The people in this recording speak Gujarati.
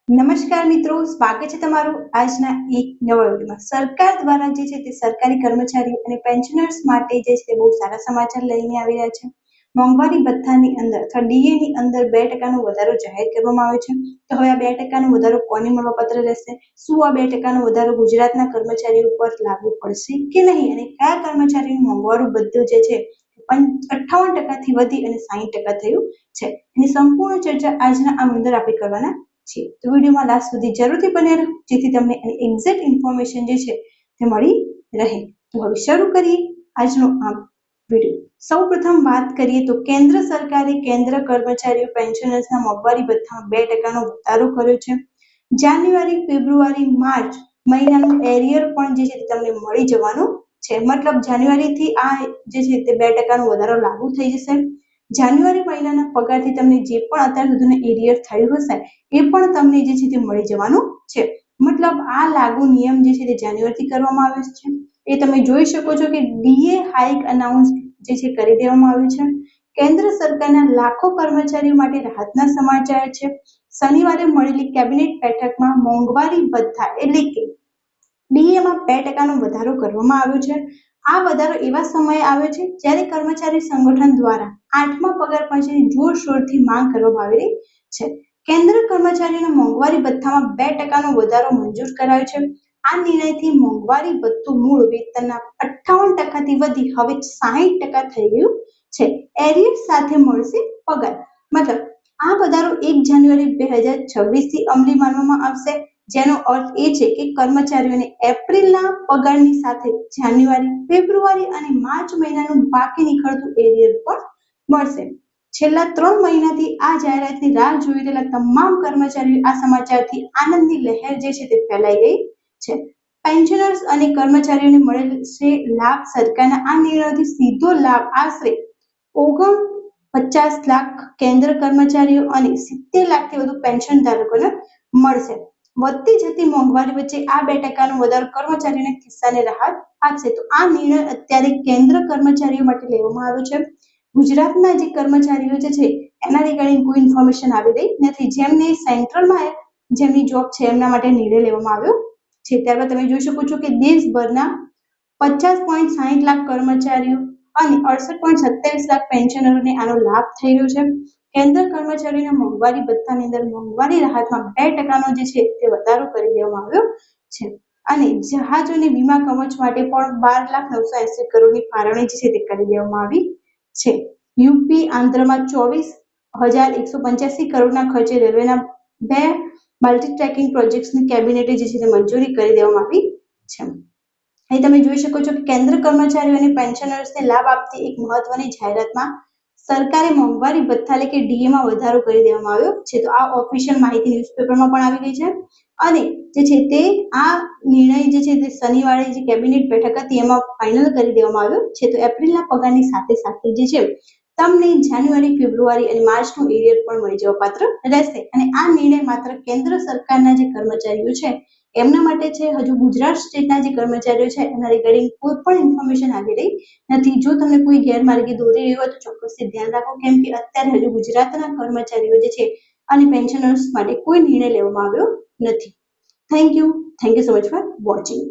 નમસ્કાર મિત્રો, સ્વાગત છે તમારું આજના એક નવા વિડીયોમાં। સરકાર દ્વારા જે છે તે સરકારી કર્મચારીઓ અને પેન્શનર્સ માટે જે છે તે બહુ સારા સમાચાર લઈને આવી રહ્યા છે। મોંઘવારી ભથ્થાની અંદર અથવા ડીએ ની અંદર 2% વધારો જાહેર કરવામાં આવ્યો છે। તો હવે આ 2% વધારો કોને મળવાપાત્ર રહેશે? શું આ 2% વધારો ગુજરાતના કર્મચારીઓ પર લાગુ પડશે કે નહીં? અને કયા કર્મચારીનું મોંઘવારી ભથ્થું જે છે 58% થી વધી અને 60% થયું છે? એની સંપૂર્ણ ચર્ચા આજના આ અંદર આપણે કરવાના છીએ। તો વિડીયોમાં લાસ્ટ સુધી જરૂરથી બન્યા રહો જેથી તમને એની એક્ઝેક્ટ ઇન્ફોર્મેશન જે છે તે મળી રહે। તો હવે શરૂ કરીએ આજનો આ વિડીયો। સૌપ્રથમ વાત કરીએ તો કેન્દ્ર સરકારે કેન્દ્ર કર્મચારીઓ પેન્શનર્સના મોંઘવારી ભથ્થામાં 2%નો વધારો કર્યો છે। જાન્યુઆરી, ફેબ્રુઆરી, માર્ચ મહિનાનું એરિયર પણ જે છે તે તમને મળી જવાનું છે। મતલબ જાન્યુઆરીથી આ જે છે તે 2%નો વધારો લાગુ થઈ જશે। જાન્યુઆરી મહિનાના પગારથી તમને જે પણ અત્યાર સુધીનું એરિયર થયું હશે એ પણ તમને જે છે તે મળી જવાનું છે। મતલબ આ લાગુ નિયમ જે છે તે જાન્યુઆરીથી કરવામાં આવ્યો છે। એ તમે જોઈ શકો છો કે ડીએ હાઇક અનાઉન્સ જે છે કરી દેવામાં આવ્યું છે। કેન્દ્ર સરકારના લાખો કર્મચારીઓ માટે રાહતના સમાચાર છે। શનિવારે મળેલી કેબિનેટ બેઠકમાં મોંઘવારી ભથ્થા એટલે કે ડીએમાં 2%નો વધારો કરવામાં આવ્યો છે। આ વધારો એવા સમયે આવ્યો છે જ્યારે કર્મચારી સંગઠન દ્વારા 8મા પગાર પંચની જોરશોરથી માંગ કરવામાં આવી રહી છે। કેન્દ્ર કર્મચારીઓના મોંઘવારી ભથ્થામાં 2%નો વધારો મંજૂર કરાયો છે। આ નિર્ણયથી મોંઘવારી ભથ્થું મૂળ વેતનના 58%થી વધી હવે 60% થઈ ગયું છે। એરિયર સાથે મળશે પગાર। મતલબ આ વધારો 1 જાન્યુઆરી 2026 થી અમલી માનવામાં આવશે, જેનો અર્થ એ છે કે કર્મચારીઓને એપ્રિલના પગારની સાથે જાન્યુઆરી, ફેબ્રુઆરી અને માર્ચ મહિનાનું બાકી નીકળતું એરિયર પણ મળશે। છેલ્લા 3 મહિનાથી આ જાહેરાતની રાહ જોઈ રહેલા તમામ કર્મચારીઓ આ સમાચારથી આનંદની લહેર જે છે તે ફેલાઈ ગઈ છે। પેન્શનર્સ અને કર્મચારીઓને મળશે લાભ। સરકારના આ નિર્ણયથી સીધો લાભ આશરે 49 લાખ કેન્દ્ર કર્મચારીઓ અને 70 લાખથી વધુ પેન્શન ધારકોને મળશે। વધતી જતી મોંઘવારી વચ્ચે આ 2%નો વધારો કર્મચારીઓના ખિસ્સાને રાહત આપશે। તો આ નિર્ણય અત્યારે કેન્દ્ર કર્મચારીઓ માટે લેવામાં આવ્યો છે। ગુજરાતના જે કર્મચારીઓ જે છે એના રિગાર્ડિંગ કોઈ ઇન્ફોર્મેશન આવી રહી નથી। જેમને સેન્ટ્રલમાં જેમની જોબ છે એમના માટે નિર્ણય લેવામાં આવ્યો છે। ત્યારબાદ તમે જોઈ શકો છો કે દેશભરના 50.60 લાખ કર્મચારીઓ અને 68.27 લાખ પેન્શનરોને આનો લાભ થઈ રહ્યો છે। કેન્દ્ર કર્મચારીઓના મોંઘવારી ભથ્થાની અંદર મોંઘવારી રાહતમાં 2%નો જે છે તે વધારો કરી દેવામાં આવ્યો છે। અને જહાજોની વીમા કવચ માટે પણ 12,980 કરોડની ફાળવણી જે છે તે કરી દેવામાં આવી છે। યુપી, આંધ્રમાં 24,185 કરોડના ખર્ચે રેલવેના 2 મલ્ટી ટ્રેકિંગ પ્રોજેક્ટ્સની કેબિનેટે જે છે તે મંજૂરી કરી દેવામાં આવી છે। અહીં તમે જોઈ શકો છો કે કેન્દ્ર કર્મચારીઓ અને પેન્શનર્સને લાભ આપતી એક મહત્વની જાહેરાતમાં સરકારે મોંઘવારી ભથ્થા એટલે કે ડીએમાં વધારો કરી દેવામાં આવ્યો છે। તો આ ઓફિશિયલ માહિતી ન્યૂઝપેપરમાં પણ આવી ગઈ છે અને જે છે તે આ નિર્ણય જે છે તે શનિવારે જે કેબિનેટ બેઠક હતી એમાં ફાઇનલ કરી દેવામાં આવ્યો છે। તો એપ્રિલના પગારની સાથે સાથે જે છે તમને જાન્યુઆરી, ફેબ્રુઆરી અને માર્ચનું એરિયર પણ મળી જવા પાત્ર રહેશે। અને આ નિર્ણય માત્ર કેન્દ્ર સરકારના જે કર્મચારીઓ છે એમના માટે છે। હજુ ગુજરાત સ્ટેટના જે કર્મચારીઓ છે એના રિગાર્ડિંગ કોઈ પણ ઇન્ફોર્મેશન આવી રહી નથી। જો તમને કોઈ ગેરમાર્ગે દોરી રહ્યો હોય તો ચોક્કસથી ધ્યાન રાખો, કેમ કે અત્યારે હજુ ગુજરાતના કર્મચારીઓ જે છે અને પેન્શનર્સ માટે કોઈ નિર્ણય લેવામાં આવ્યો નથી। Thank you so much for watching.